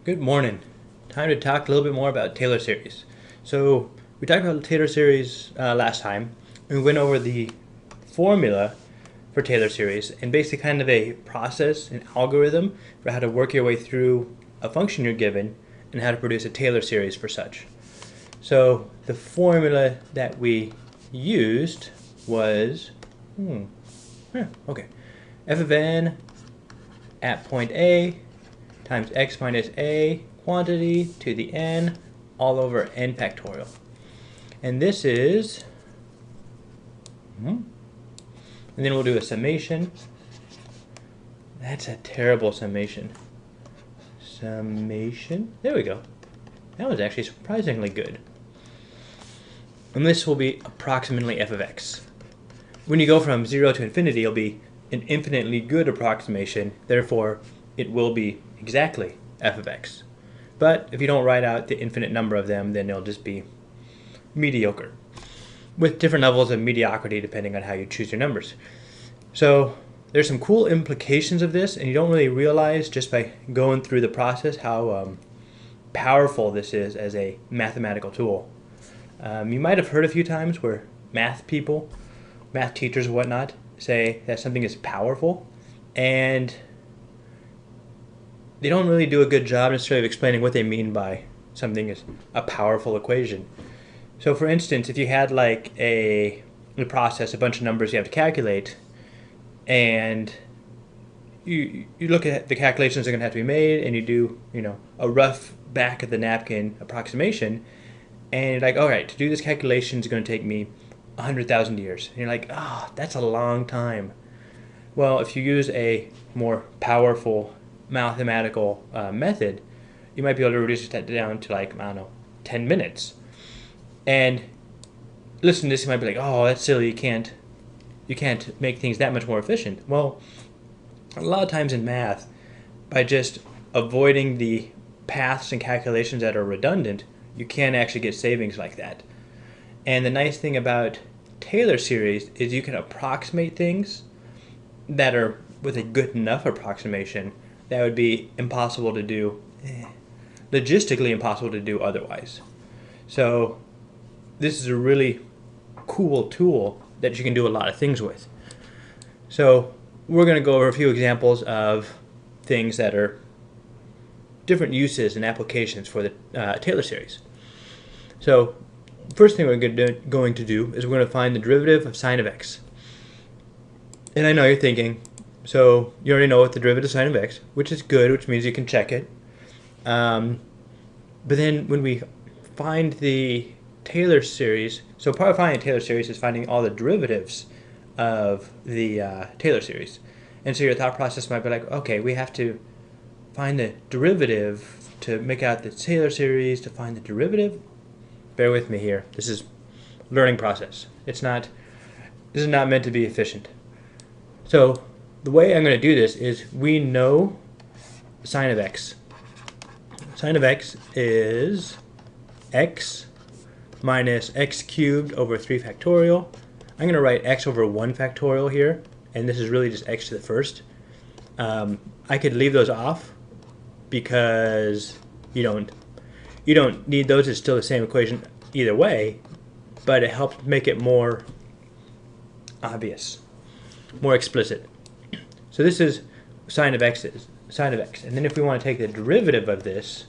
Good morning. Time to talk a little bit more about Taylor series. So we talked about Taylor series last time, and we went over the formula for Taylor series and basically kind of a process, an algorithm for how to work your way through a function you're given and how to produce a Taylor series for such. So the formula that we used was, f of n at point A times x minus a quantity to the n all over n factorial. And this is, and then we'll do a summation. That's a terrible summation. Summation, there we go. That was actually surprisingly good. And this will be approximately f of x. When you go from 0 to infinity, it'll be an infinitely good approximation, therefore it will be exactly f of x. But if you don't write out the infinite number of them, then it'll just be mediocre, with different levels of mediocrity depending on how you choose your numbers. So there's some cool implications of this, and you don't really realize just by going through the process how powerful this is as a mathematical tool. You might have heard a few times where math people, math teachers and whatnot, say that something is powerful, and they don't really do a good job necessarily of explaining what they mean by something is a powerful equation. So for instance, if you had like a process, a bunch of numbers you have to calculate, and you look at the calculations that are going to have to be made, and you do a rough back of the napkin approximation, and you're like, all right, to do this calculation is going to take me 100,000 years. And you're like, oh, that's a long time. Well, if you use a more powerful mathematical method, you might be able to reduce that down to like, I don't know, 10 minutes. And listen to this, you might be like, oh, that's silly, you can't make things that much more efficient. Well, a lot of times in math, by just avoiding the paths and calculations that are redundant, you can actually get savings like that. And the nice thing about Taylor series is you can approximate things that are with a good enough approximation that would be impossible to do, logistically impossible to do otherwise. So this is a really cool tool that you can do a lot of things with. So we're going to go over a few examples of things that are different uses and applications for the Taylor series. So first thing we're going to do is we're going to find the derivative of sine of x. And I know you're thinking, so you already know what the derivative of sine of x, which is good, which means you can check it. But then when we find the Taylor series, so part of finding the Taylor series is finding all the derivatives of the Taylor series. And so your thought process might be like, okay, we have to find the derivative to make out the Taylor series to find the derivative. Bear with me here. This is a learning process. This is not meant to be efficient. So the way I'm going to do this is we know sine of x. Sine of x is x minus x cubed over 3 factorial. I'm going to write x over 1 factorial here, and this is really just x to the first. I could leave those off because you don't need those. It's still the same equation either way, but it helps make it more obvious, more explicit. So this is sine of x, and then if we want to take the derivative of this,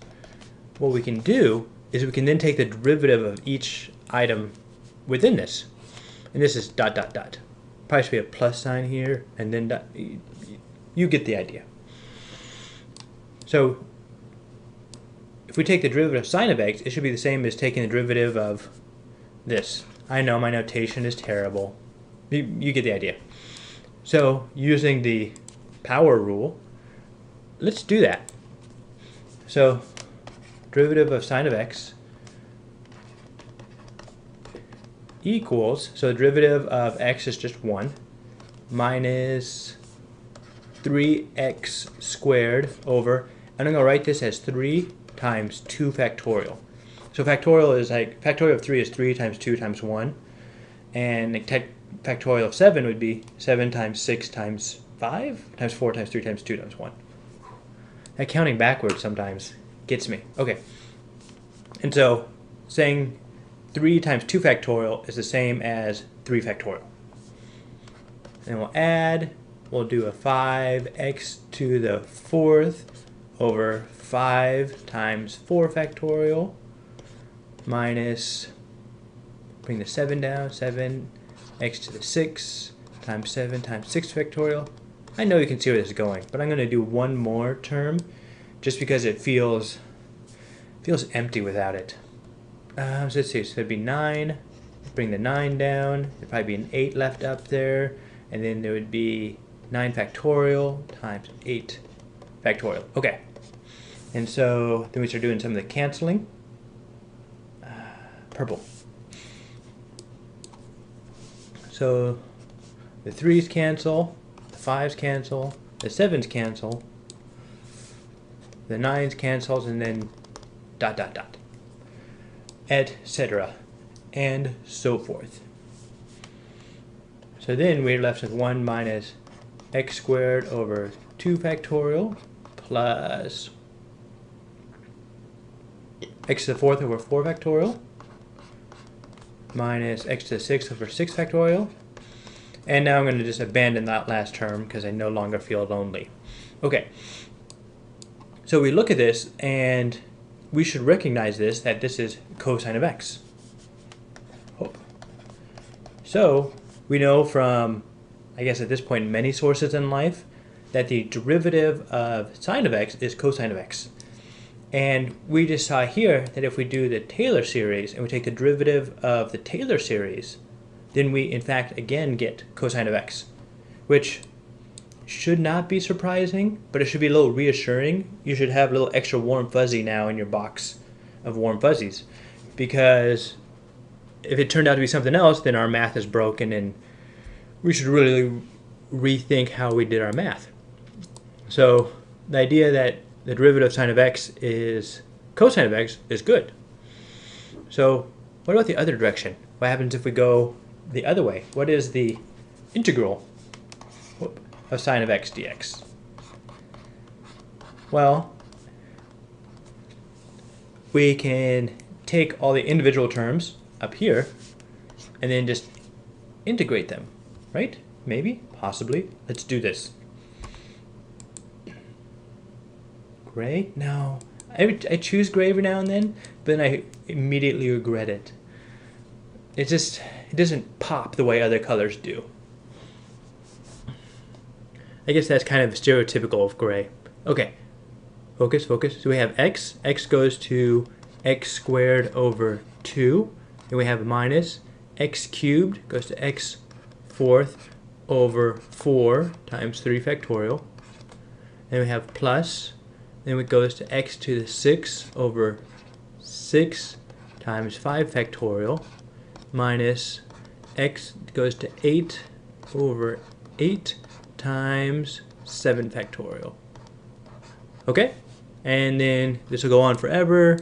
what we can do is we can then take the derivative of each item within this, and this is dot dot dot. Probably should be a plus sign here, and then dot. You get the idea. So if we take the derivative of sine of x, it should be the same as taking the derivative of this. I know my notation is terrible. You get the idea. So using the power rule, let's do that. So derivative of sine of x equals, so the derivative of x is just 1, minus 3x squared over, and I'm going to write this as 3 times 2 factorial. So factorial is like, factorial of 3 is 3 times 2 times 1, and factorial of 7 would be 7 times 6 times 5 times 4 times 3 times 2 times 1. That counting backwards sometimes gets me. Okay. And so saying 3 times 2 factorial is the same as 3 factorial. And we'll add, we'll do a 5x to the 4th over 5 times 4 factorial minus, bring the 7 down, 7x to the 6 times 7 times 6 factorial. I know you can see where this is going, but I'm going to do one more term just because it feels empty without it. So let's see, so it'd be 9, bring the 9 down, there'd probably be an 8 left up there, and then there would be 9 factorial times 8 factorial. Okay, and so then we start doing some of the canceling. Purple. So the 3's cancel, the 5's cancel, the 7's cancel, the 9's cancels, and then ... etc. and so forth. So then we're left with 1 minus x squared over 2 factorial plus x to the 4th over 4 factorial minus x to the 6th over 6 factorial. And now I'm going to just abandon that last term because I no longer feel lonely. Okay, so we look at this and we should recognize this, that this is cosine of x. So we know from, I guess at this point, many sources in life, that the derivative of sine of x is cosine of x. And we just saw here that if we do the Taylor series and we take the derivative of the Taylor series, then we in fact again get cosine of x, which should not be surprising, but it should be a little reassuring. You should have a little extra warm fuzzy now in your box of warm fuzzies, because if it turned out to be something else, then our math is broken and we should really rethink how we did our math. So the idea that the derivative of sine of x is cosine of x is good. So what about the other direction? What happens if we go the other way? What is the integral of sine of x dx? Well, we can take all the individual terms up here and then just integrate them, right? Maybe, possibly. Let's do this. Gray? No. I choose gray every now and then, but then I immediately regret it. It doesn't pop the way other colors do. I guess that's kind of stereotypical of gray. Okay, focus, focus. So we have x. X goes to x squared over 2. Then we have minus x cubed goes to x 4th over 4 times 3 factorial. Then we have plus. Then it goes to x to the 6 over 6 times 5 factorial minus x goes to 8 over 8 times 7 factorial. Okay? And then this will go on forever,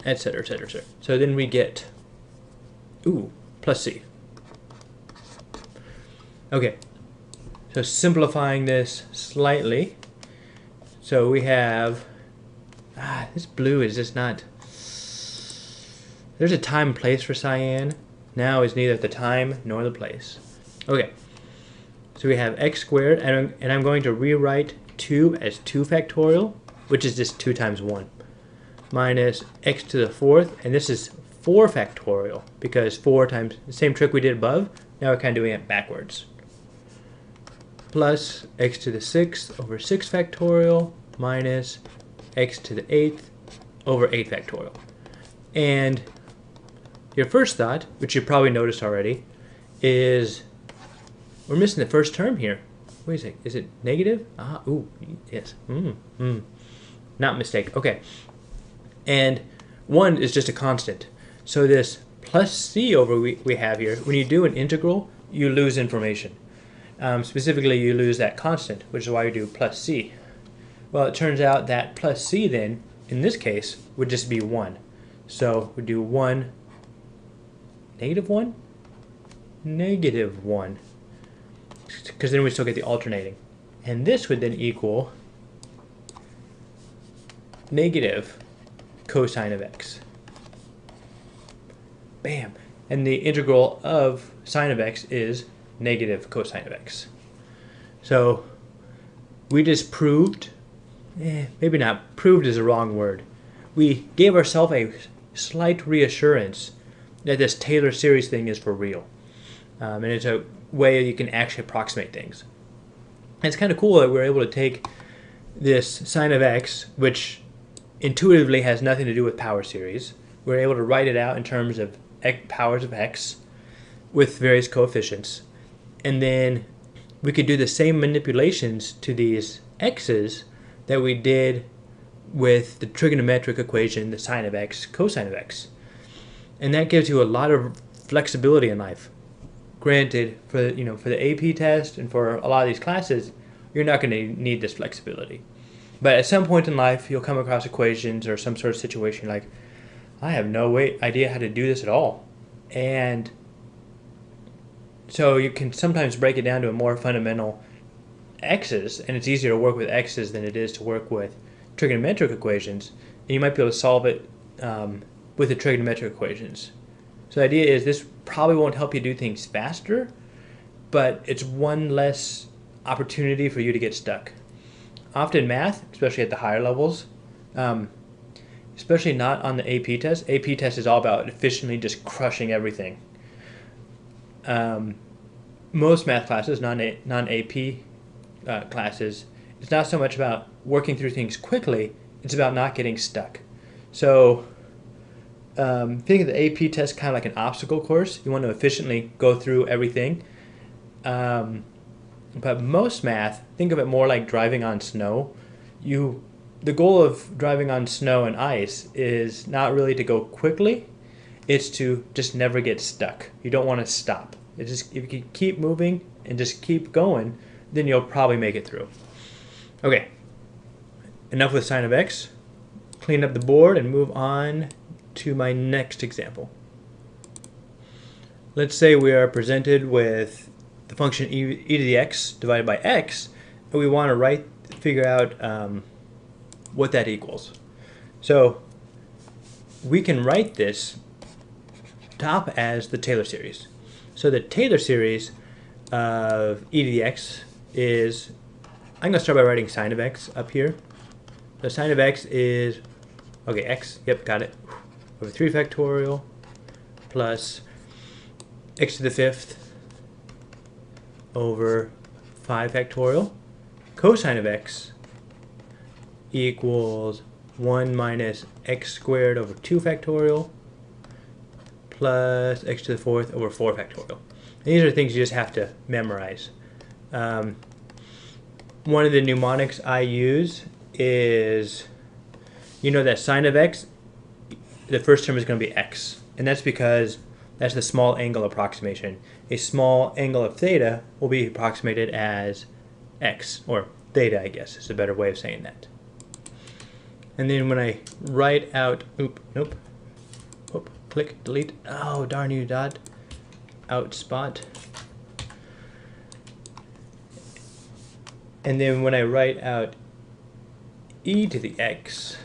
etc., etc., etc. So then we get, plus c. Okay. So simplifying this slightly, so we have, this blue is just not, there's a time and place for cyan. Now is neither the time nor the place. Okay, so we have x squared, and I'm going to rewrite 2 as 2 factorial, which is just 2 times 1, minus x to the 4th, and this is 4 factorial, because 4 times, the same trick we did above, now we're kind of doing it backwards. Plus x to the 6th over 6 factorial minus x to the 8th over 8 factorial. And your first thought, which you probably noticed already, is we're missing the first term here. Wait a sec, is it negative? Yes. Not mistake. Okay. And 1 is just a constant. So this plus c over we have here, when you do an integral, you lose information. Specifically, you lose that constant, which is why you do plus c. Well, it turns out that plus c then, in this case, would just be 1. So we do 1, negative 1? Negative 1. Because then we still get the alternating. And this would then equal negative cosine of x. Bam. And the integral of sine of x is negative cosine of x. So we just proved, maybe not, proved is the wrong word. We gave ourselves a slight reassurance that this Taylor series thing is for real. And it's a way you can actually approximate things. And it's kind of cool that we're able to take this sine of x, which intuitively has nothing to do with power series. We're able to write it out in terms of powers of x with various coefficients. And then we could do the same manipulations to these x's that we did with the trigonometric equation, the sine of x, cosine of x. And that gives you a lot of flexibility in life. Granted, for the AP test and for a lot of these classes, you're not going to need this flexibility. But at some point in life, you'll come across equations or some sort of situation like, I have no idea how to do this at all. And so you can sometimes break it down to a more fundamental x's, and it's easier to work with x's than it is to work with trigonometric equations. And you might be able to solve it with the trigonometric equations. So the idea is this probably won't help you do things faster, but it's one less opportunity for you to get stuck. Often math, especially at the higher levels, especially not on the AP test. AP test is all about efficiently just crushing everything. Most math classes, non-AP classes, it's not so much about working through things quickly, it's about not getting stuck. So think of the AP test kind of like an obstacle course. You want to efficiently go through everything. But most math, think of it more like driving on snow. The goal of driving on snow and ice is not really to go quickly, it's to just never get stuck. You don't want to stop. If you can keep moving and just keep going, then you'll probably make it through. Okay, enough with sine of x. Clean up the board and move on to my next example. Let's say we are presented with the function e to the x divided by x, and we want to figure out what that equals. So we can write this top as the Taylor series. So the Taylor series of e to the x is, I'm going to start by writing sine of x up here. The sine of x is, okay, x, yep, got it, over 3 factorial plus x to the 5th over 5 factorial. Cosine of x equals 1 minus x squared over 2 factorial plus x to the 4th over 4 factorial. And these are things you just have to memorize. One of the mnemonics I use is, that sine of x, the first term is going to be x. And that's because that's the small angle approximation. A small angle of theta will be approximated as x, or theta, I guess, is a better way of saying that. And then when I write out, click, delete, oh darn you, dot, out spot. And then when I write out e to the x,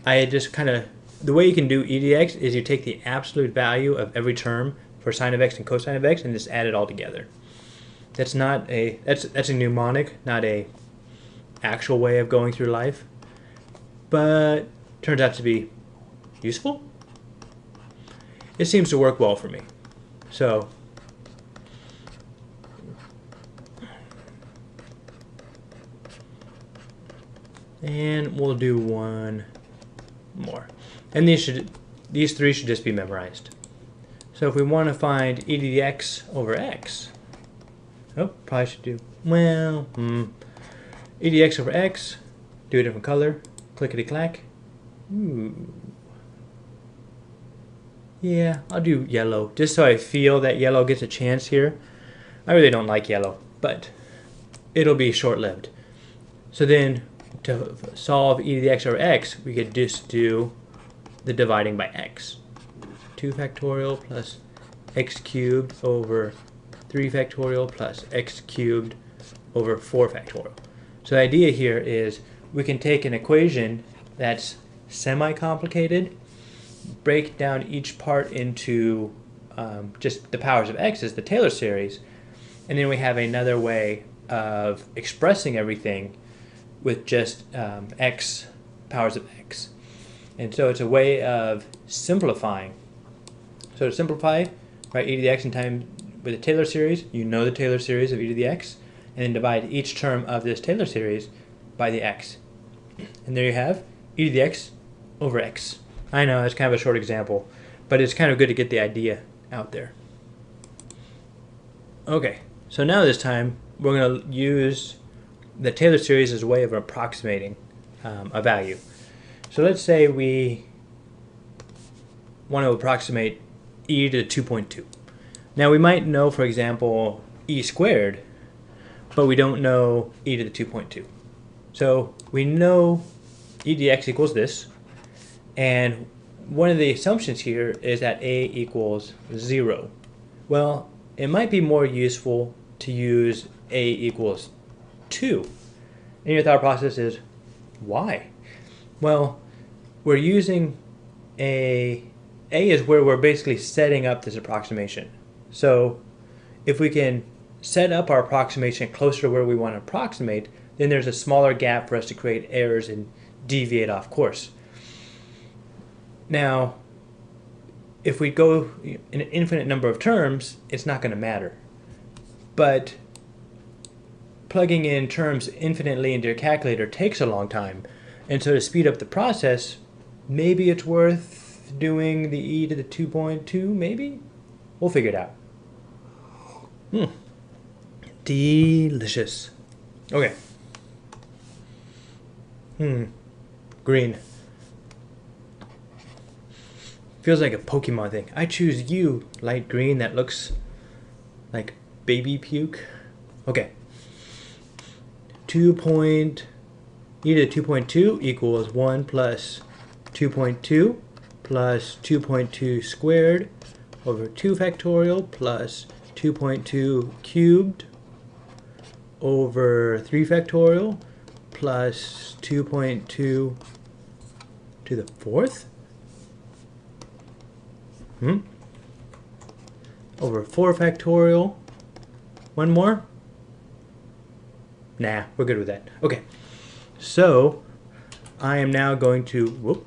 I just the way you can do e to the x is you take the absolute value of every term for sine of x and cosine of x and just add it all together. That's a mnemonic, not a actual way of going through life, but turns out to be useful. It seems to work well for me. So and we'll do one more. And these three should just be memorized. So if we want to find e to the x over x, probably should do, e to the x over x, do a different color, clickety-clack. Ooh. Yeah, I'll do yellow, just so I feel that yellow gets a chance here. I really don't like yellow, but it'll be short-lived. So then, to solve e to the x over x, we could just do the dividing by x. 2 factorial plus x cubed over 3 factorial plus x cubed over 4 factorial. So the idea here is we can take an equation that's semi-complicated, break down each part into just the powers of x as the Taylor series, and then we have another way of expressing everything with just x powers of x. And so it's a way of simplifying. So to simplify, write e to the x in time with the Taylor series, you know the Taylor series of e to the x, and then divide each term of this Taylor series by the x. And there you have e to the x over x. I know, it's kind of a short example, but it's kind of good to get the idea out there. Okay, so now this time we're going to use the Taylor series as a way of approximating a value. So let's say we want to approximate e to the 2.2. Now we might know, for example, e squared, but we don't know e to the 2.2. So we know e to the x equals this, and one of the assumptions here is that a equals 0. Well, it might be more useful to use a equals 2. And your thought process is, why? Well, we're using a is where we're basically setting up this approximation. So if we can set up our approximation closer to where we want to approximate, then there's a smaller gap for us to create errors and deviate off course. Now, if we go in an infinite number of terms, it's not going to matter. But plugging in terms infinitely into your calculator takes a long time. And so to speed up the process, maybe it's worth doing the e to the 2.2, maybe? We'll figure it out. Delicious. Okay. Green. Feels like a Pokemon thing. I choose you, light green that looks like baby puke. Okay. E to the 2.2 equals 1 plus 2.2 plus 2.2 squared over 2 factorial plus 2.2 cubed over 3 factorial plus 2.2 to the 4th over 4 factorial. One more? Nah, we're good with that. Okay, so I am now going to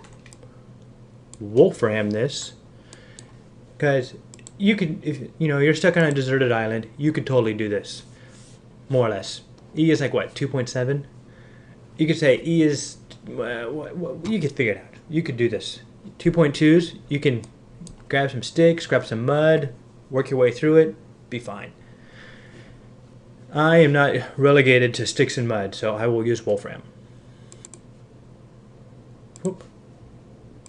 Wolfram this, because you can, if you're stuck on a deserted island, you could totally do this, more or less. E is like what, 2.7? You could say E is, you could figure it out. You could do this. 2.2s, you can grab some sticks, grab some mud, work your way through it, be fine. I am not relegated to sticks and mud, so I will use Wolfram. Whoop.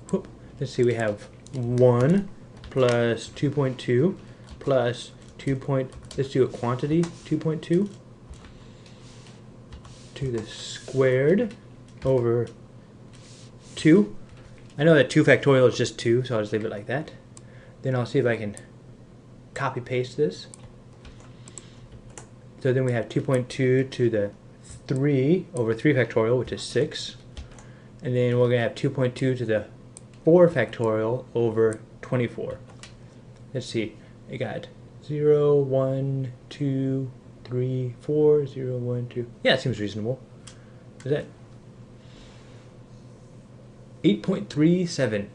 Whoop. Let's see, we have 1 plus 2.2 plus 2. Let's do a quantity, 2.2 to the squared over 2. I know that 2 factorial is just 2, so I'll just leave it like that. Then I'll see if I can copy paste this. So then we have 2.2 to the 3 over 3 factorial, which is 6. And then we're going to have 2.2 to the 4 factorial over 24. Let's see. I got 0, 1, 2, 3, 4, 0, 1, 2. Yeah, it seems reasonable. Is that 8.37?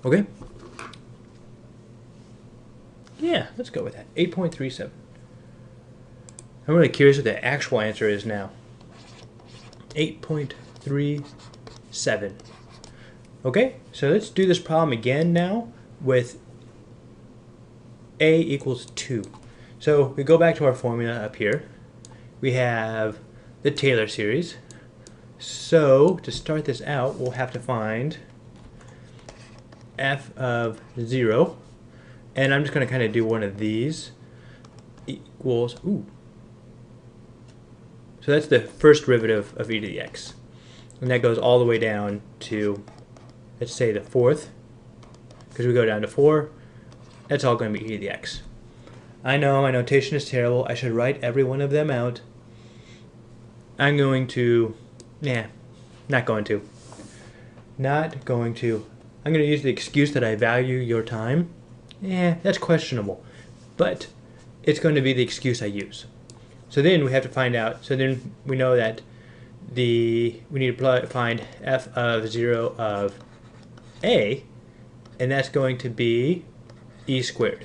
Okay. Yeah, let's go with that. 8.37. I'm really curious what the actual answer is now. 8.37. Okay, so let's do this problem again now with a equals 2. So we go back to our formula up here. We have the Taylor series. So to start this out, we'll have to find f of 0. And I'm just going to kind of do one of these equals, so that's the first derivative of e to the x. And that goes all the way down to, let's say, the 4th. Because we go down to 4, that's all going to be e to the x. I know my notation is terrible. I should write every one of them out. I'm going to, not going to. Not going to. I'm going to use the excuse that I value your time. That's questionable. But it's going to be the excuse I use. So then we have to find out. So then we know that we need to find f of 0 of a, and that's going to be e squared.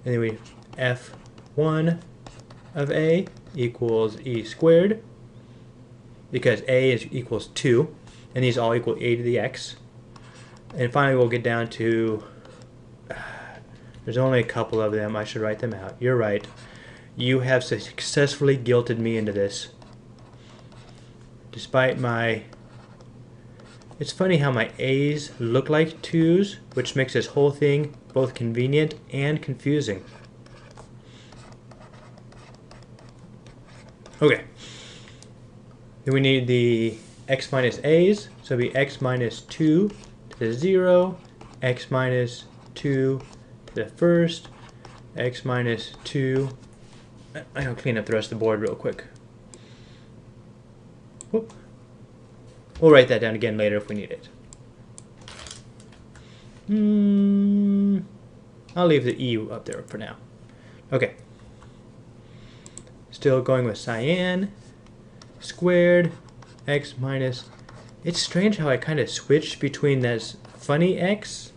And then we f1 of a equals e squared, because a equals 2, and these all equal a to the x. And finally we'll get down to, there's only a couple of them, I should write them out. You're right. You have successfully guilted me into this. Despite my... It's funny how my A's look like 2's, which makes this whole thing both convenient and confusing. Okay. Then we need the x minus A's, so it'll be x minus 2 to the 0, x minus 2 to the first, x minus 2. I'm going to clean up the rest of the board real quick. Whoop. We'll write that down again later if we need it. I'll leave the E up there for now. Okay. Still going with cyan. Squared x minus... It's strange how I kind of switch between this funny x,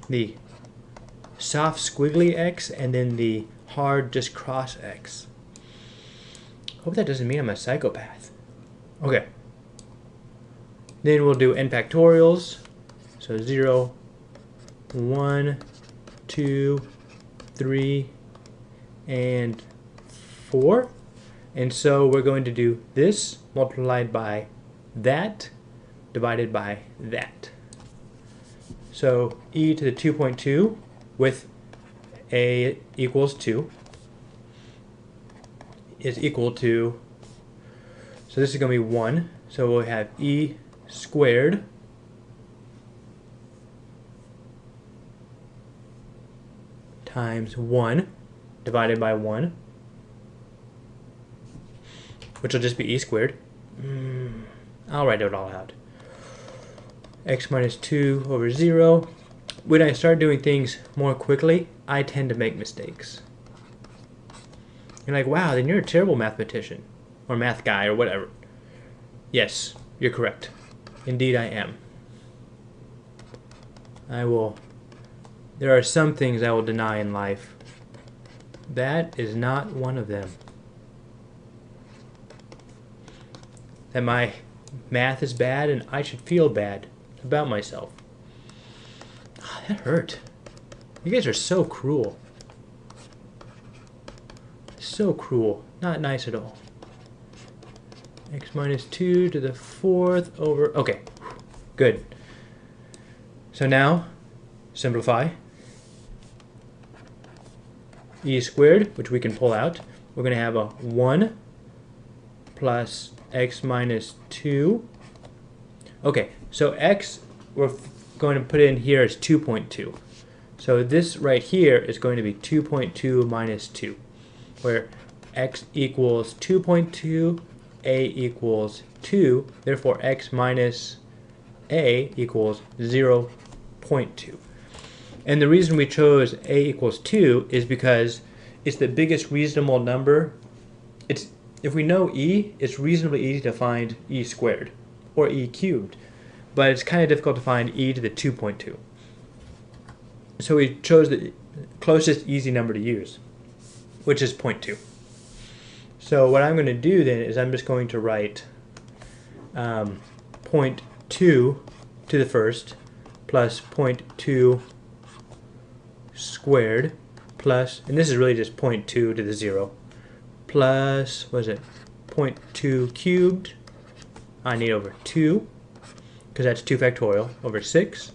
the soft squiggly x, and then the hard just cross x. Hope that doesn't mean I'm a psychopath. Okay. Then we'll do n factorials. So 0, 1, 2, 3, and 4. And so we're going to do this multiplied by that divided by that. So e to the 2.2 with a equals 2 is equal to, so this is going to be 1. So we'll have e squared times 1 divided by 1, which will just be e squared. I'll write it all out. X minus 2 over 0. When I start doing things more quickly, I tend to make mistakes. You're like, wow, then you're a terrible mathematician, or math guy, or whatever. Yes, you're correct. Indeed I am. There are some things I will deny in life. That is not one of them. That my math is bad and I should feel bad about myself. Oh, that hurt. You guys are so cruel. So cruel. Not nice at all. X minus 2 to the 4th over... Okay, good. So now, simplify. E squared, which we can pull out. We're going to have a 1 plus x minus 2. Okay, so x we're going to put in here is 2.2. So this right here is going to be 2.2 minus 2, where x equals 2.2, a equals 2, therefore x minus a equals 0.2. And the reason we chose a equals 2 is because it's the biggest reasonable number. If we know e, it's reasonably easy to find e squared or e cubed, but it's kind of difficult to find e to the 2.2. So we chose the closest easy number to use, which is 0.2. So what I'm going to do then is I'm just going to write 0.2 to the first plus 0.2 squared plus, and this is really just 0.2 to the 0, plus, what is it, 0.2 cubed, I need over 2, because that's 2 factorial, over 6,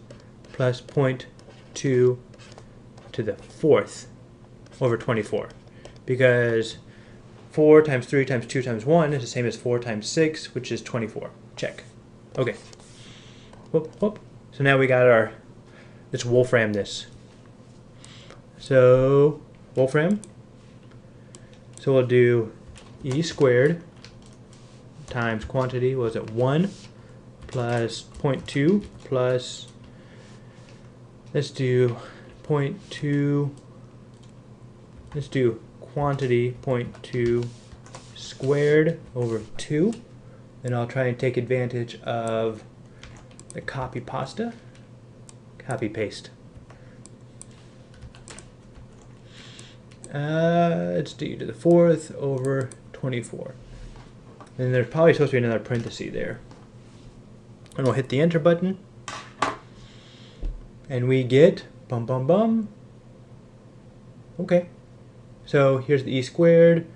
plus 0.2 to the 4th over 24, because 4 times 3 times 2 times 1 is the same as 4 times 6, which is 24. Check. Okay. Whoop, whoop. So now we got our, let's Wolfram this. So, Wolfram. So we'll do e squared times quantity, what was it, 1 plus 0.2 plus, let's do 0.2, let's do quantity 0.2 squared over 2. And I'll try and take advantage of the copy paste. Let's do e to the 4th over 24. And there's probably supposed to be another parenthesis there. And we'll hit the enter button. And we get, bum bum bum. Okay. So here's the e squared.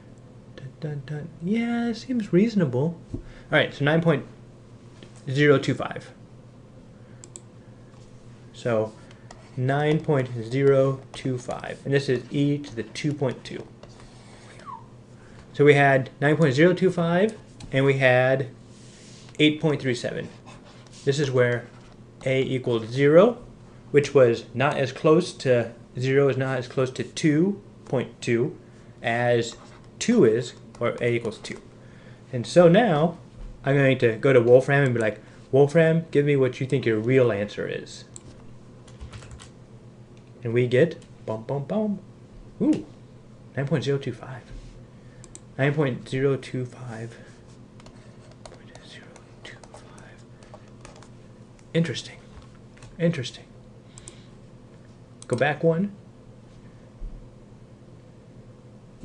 Dun, dun, dun. Yeah, it seems reasonable. Alright, so 9.025. So 9.025. And this is e to the 2.2. So we had 9.025 and we had 8.37. This is where a equals 0, which was not as close to 0 is not as close to 2.2 as 2 is, or a equals 2. And so now I'm going to go to Wolfram and be like, Wolfram, give me what you think your real answer is. And we get, bum bum bum, ooh, 9.025. 9.025. Interesting. Interesting. Go back one.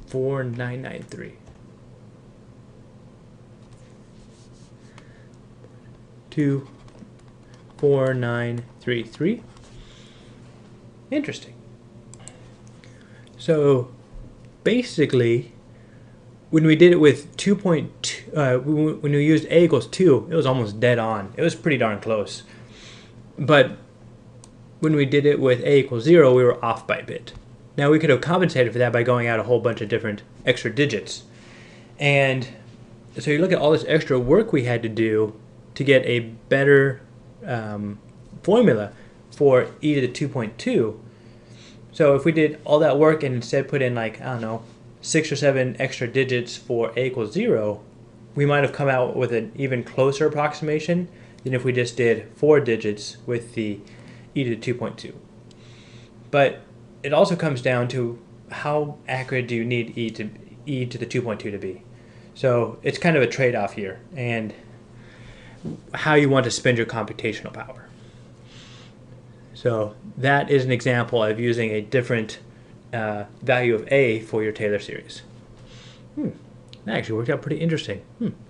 4993. 24933. Interesting. So basically, when we did it with 2.2, when we used a equals 2, it was almost dead on. It was pretty darn close. But when we did it with a equals 0, we were off by a bit. Now we could have compensated for that by going out a whole bunch of different extra digits. And so you look at all this extra work we had to do to get a better formula for e to the 2.2. So if we did all that work and instead put in, like, I don't know, 6 or 7 extra digits for a equals 0, we might have come out with an even closer approximation than if we just did 4 digits with the e to the 2.2. But it also comes down to how accurate do you need e to the 2.2 to be. So it's kind of a trade-off here, and how you want to spend your computational power. So that is an example of using a different value of a for your Taylor series. That actually worked out pretty interesting.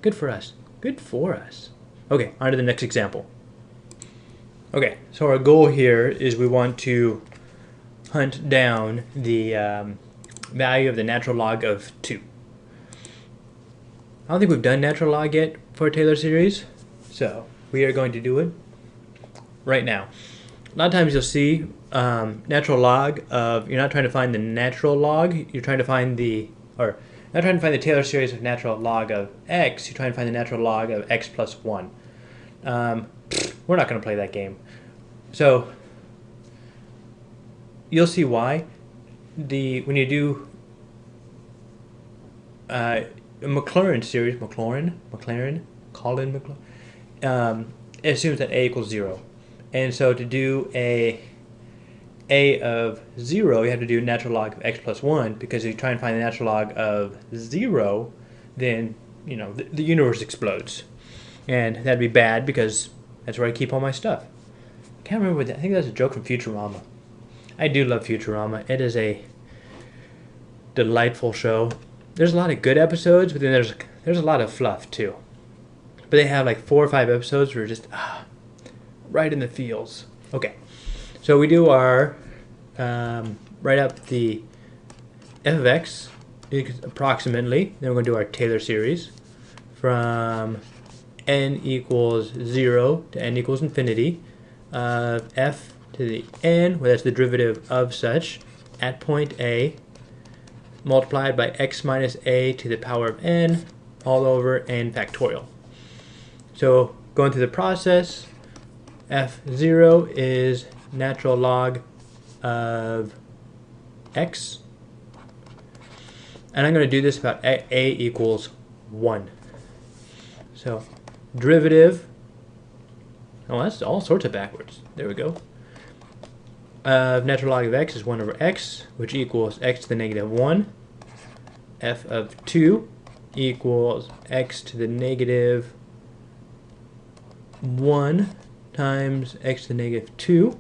Good for us. Good for us. Okay, on to the next example. Okay, so our goal here is we want to hunt down the value of the natural log of 2. I don't think we've done natural log yet for a Taylor series, so we are going to do it right now. A lot of times you'll see natural log of, you're not trying to find the natural log, you're trying to find the, or not trying to find the Taylor series of natural log of x, you're trying to find the natural log of x plus 1. We're not going to play that game. So you'll see why. When you do a Maclaurin series, it assumes that a equals 0. And so to do a of 0, you have to do natural log of x plus 1, because if you try and find the natural log of 0, then, you know, the universe explodes. And that'd be bad, because that's where I keep all my stuff. I can't remember what that, I think that's a joke from Futurama. I do love Futurama. It is a delightful show. There's a lot of good episodes, but then there's a lot of fluff too. But they have like 4 or 5 episodes where just right in the feels. Okay, so we do our write up the f of x approximately. Then we're going to do our Taylor series from n equals 0 to n equals infinity of f to the n, where that's the derivative of such, at point A, multiplied by x minus a to the power of n, all over n factorial. So going through the process, f0 is natural log of x. And I'm going to do this about a equals 1. So derivative, oh, that's all sorts of backwards. There we go. Natural log of x is 1 over x, which equals x to the negative 1. F of 2 equals x to the negative 1 times x to the negative 2.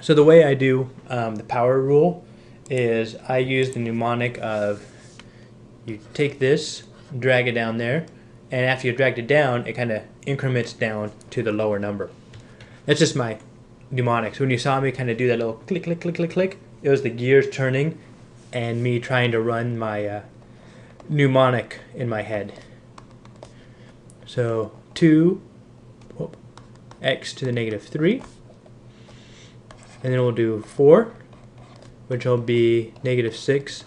So the way I do the power rule is I use the mnemonic of you take this, drag it down there, and after you dragged it down, it kind of increments down to the lower number. That's just my mnemonic. So when you saw me kind of do that little click, click, click, click, click, it was the gears turning and me trying to run my mnemonic in my head. So 2 x to the negative 3. And then we'll do 4, which will be negative 6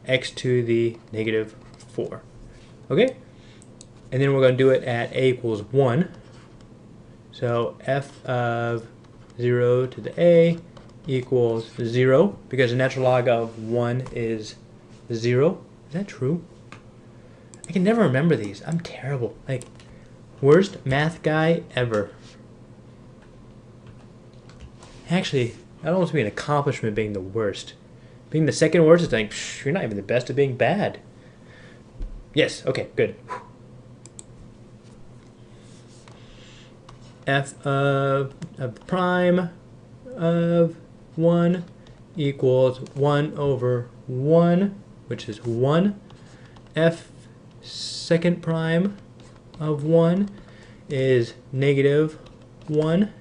x to the negative 4. Okay? And then we're going to do it at a equals 1. So f of 0 to the a equals 0, because the natural log of 1 is 0. Is that true? I can never remember these. I'm terrible. Like, worst math guy ever. Actually, that almost be an accomplishment being the worst. Being the second worst is like, psh, you're not even the best at being bad. Yes, okay, good. F of prime of 1 equals 1 over 1, which is 1. F second prime of 1 is negative 1.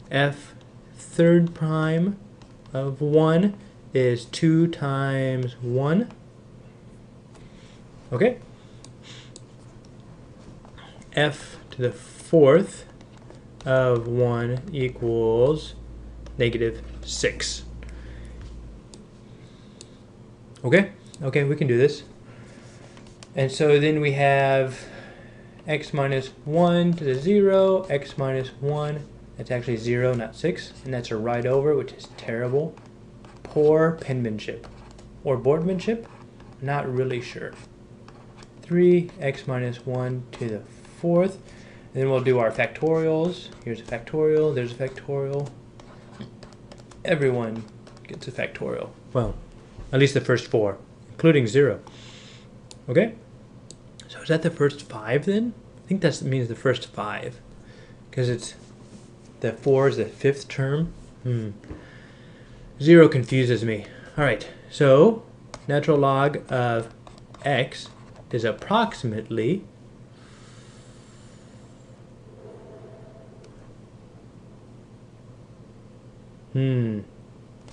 F third prime of 1 is 2 times 1. Okay. F to the fourth of 1 equals negative 6. Okay, okay, we can do this. And so then we have x minus 1 to the 0, x minus 1. That's actually 0, not 6. And that's a right over, which is terrible. Poor penmanship. Or boardmanship? Not really sure. 3x minus 1 to the fourth. And then we'll do our factorials. Here's a factorial, there's a factorial. Everyone gets a factorial. Well, at least the first 4, including 0. Okay? So is that the first 5 then? I think that means the first 5. Because it's the 4 is the 5th term. 0 confuses me. Alright, so natural log of x is approximately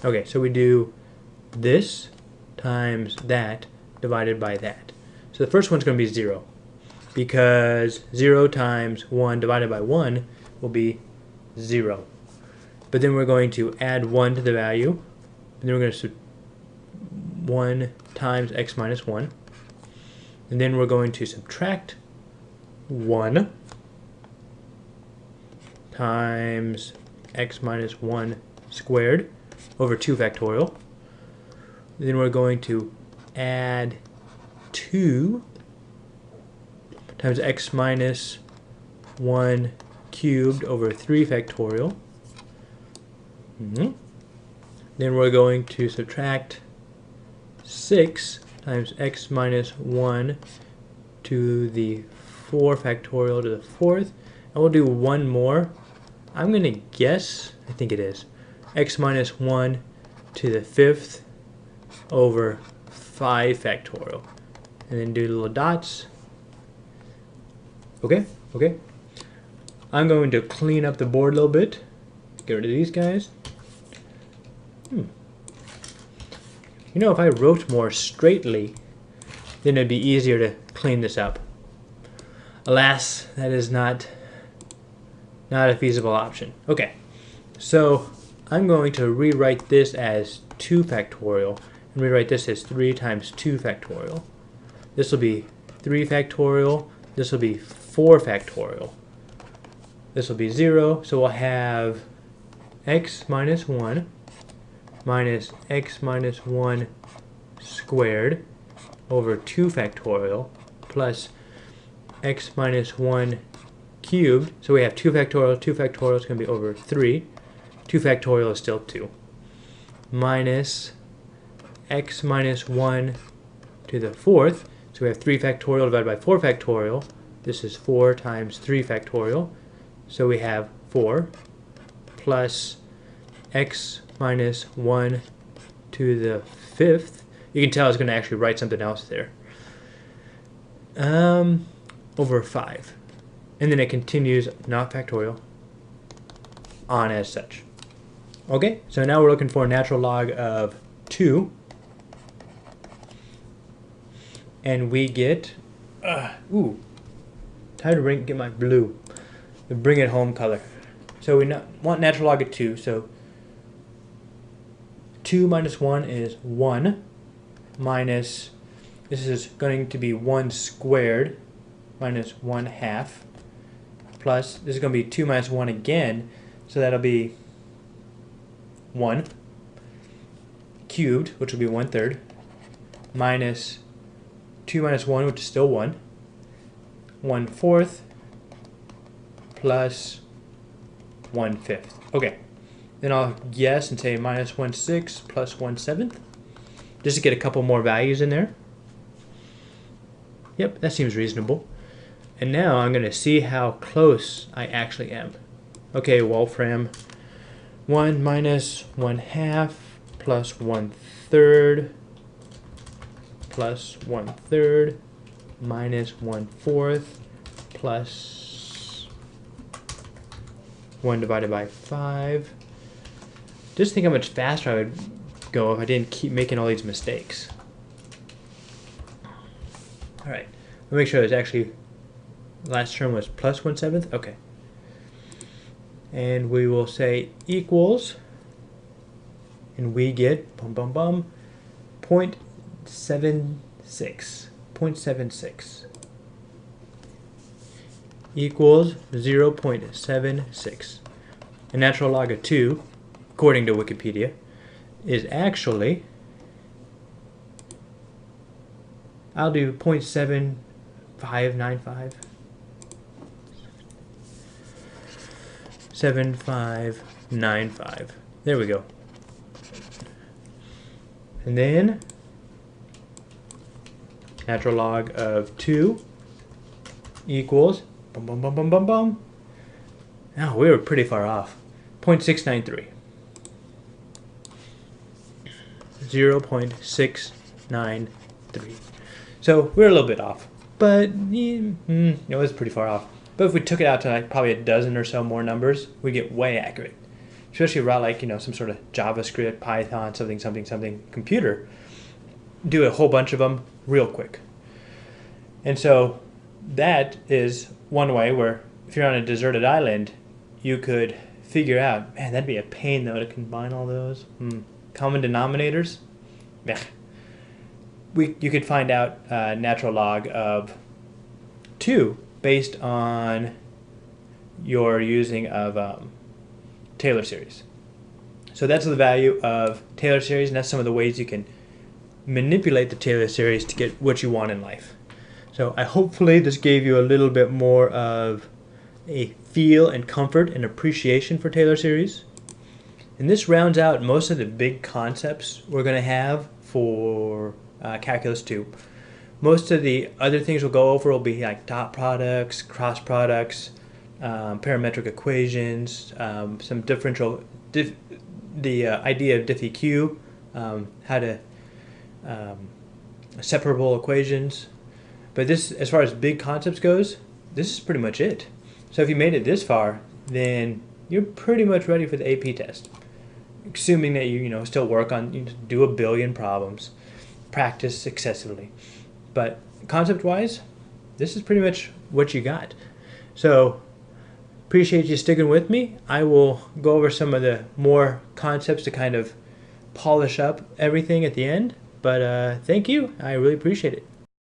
okay, so we do this times that divided by that. So the first one's going to be 0, because 0 times 1 divided by 1 will be 0. But then we're going to add 1 to the value, and then we're going to 1 times x minus 1. And then we're going to subtract 1 times x minus 1 squared over 2 factorial. Then we're going to add 2 times x minus 1 cubed over 3 factorial. Then we're going to subtract 6 times x minus 1 to the 4 factorial to the 4th. And we'll do one more. I'm going to guess, I think it is, x minus 1 to the 5th over 5 factorial. And then do little dots. Okay, okay. I'm going to clean up the board a little bit. Get rid of these guys. You know, if I wrote more straightly, then it'd be easier to clean this up. Alas, that is not a feasible option. Okay, so I'm going to rewrite this as 2 factorial and rewrite this as 3 times 2 factorial. This will be 3 factorial. This will be 4 factorial. This will be 0, so we'll have x minus 1 minus x minus 1 squared over 2 factorial plus x minus 1 cubed. So we have 2 factorial. 2 factorial is going to be over 3. 2 factorial is still 2. Minus x minus 1 to the 4th. So we have 3 factorial divided by 4 factorial. This is 4 times 3 factorial. So we have 4 plus x minus 1 to the 5th. You can tell I was going to actually write something else there. Over 5. And then it continues, not factorial, on as such. Okay, so now we're looking for a natural log of 2. And we get, time to get my blue, the bring it home color. So we want natural log of 2, so 2 minus 1 is 1, minus, this is going to be 1 squared, minus 1 half, plus, this is going to be 2 minus 1 again, so that'll be 1 cubed, which will be 1/3, minus 2 minus 1, which is still 1, 1/4, plus 1/5. Okay, then I'll guess and say minus 1/6 plus 1/7, just to get a couple more values in there. Yep, that seems reasonable. And now I'm going to see how close I actually am. Okay, Wolfram, 1 minus 1/2 plus 1/3 plus 1/3 minus 1/4 plus 1 divided by 5. Just think how much faster I would go if I didn't keep making all these mistakes. Alright, I'll make sure it's actually, last term was plus 1/7. Okay. And we will say equals, and we get 0.76. 0.76 equals 0.76. A natural log of 2, according to Wikipedia, is actually, I'll do 0.7595. 7595. There we go. And then natural log of 2 equals Now we were pretty far off. 0.693. 0.693. So we're a little bit off, but it was pretty far off. But if we took it out to like probably a dozen or so more numbers, we get way accurate. Especially around like, some sort of JavaScript, Python, something computer. Do a whole bunch of them real quick. And so that is one way where if you're on a deserted island, you could figure out, man, that'd be a pain though to combine all those. Common denominators? Yeah. You could find out natural log of 2 based on your using of Taylor series. So that's the value of Taylor series, and that's some of the ways you can manipulate the Taylor series to get what you want in life. So hopefully this gave you a little bit more of a feel and comfort and appreciation for Taylor series. And this rounds out most of the big concepts we're going to have for Calculus 2. Most of the other things we'll go over will be like dot products, cross products, parametric equations, some differential, the idea of diff-EQ, how to separable equations. But this, as far as big concepts goes, this is pretty much it. So if you made it this far, then you're pretty much ready for the AP test. Assuming that you still work on, do a billion problems, practice excessively. But concept-wise, this is pretty much what you got. So appreciate you sticking with me. I will go over some of the more concepts to kind of polish up everything at the end. But thank you. I really appreciate it.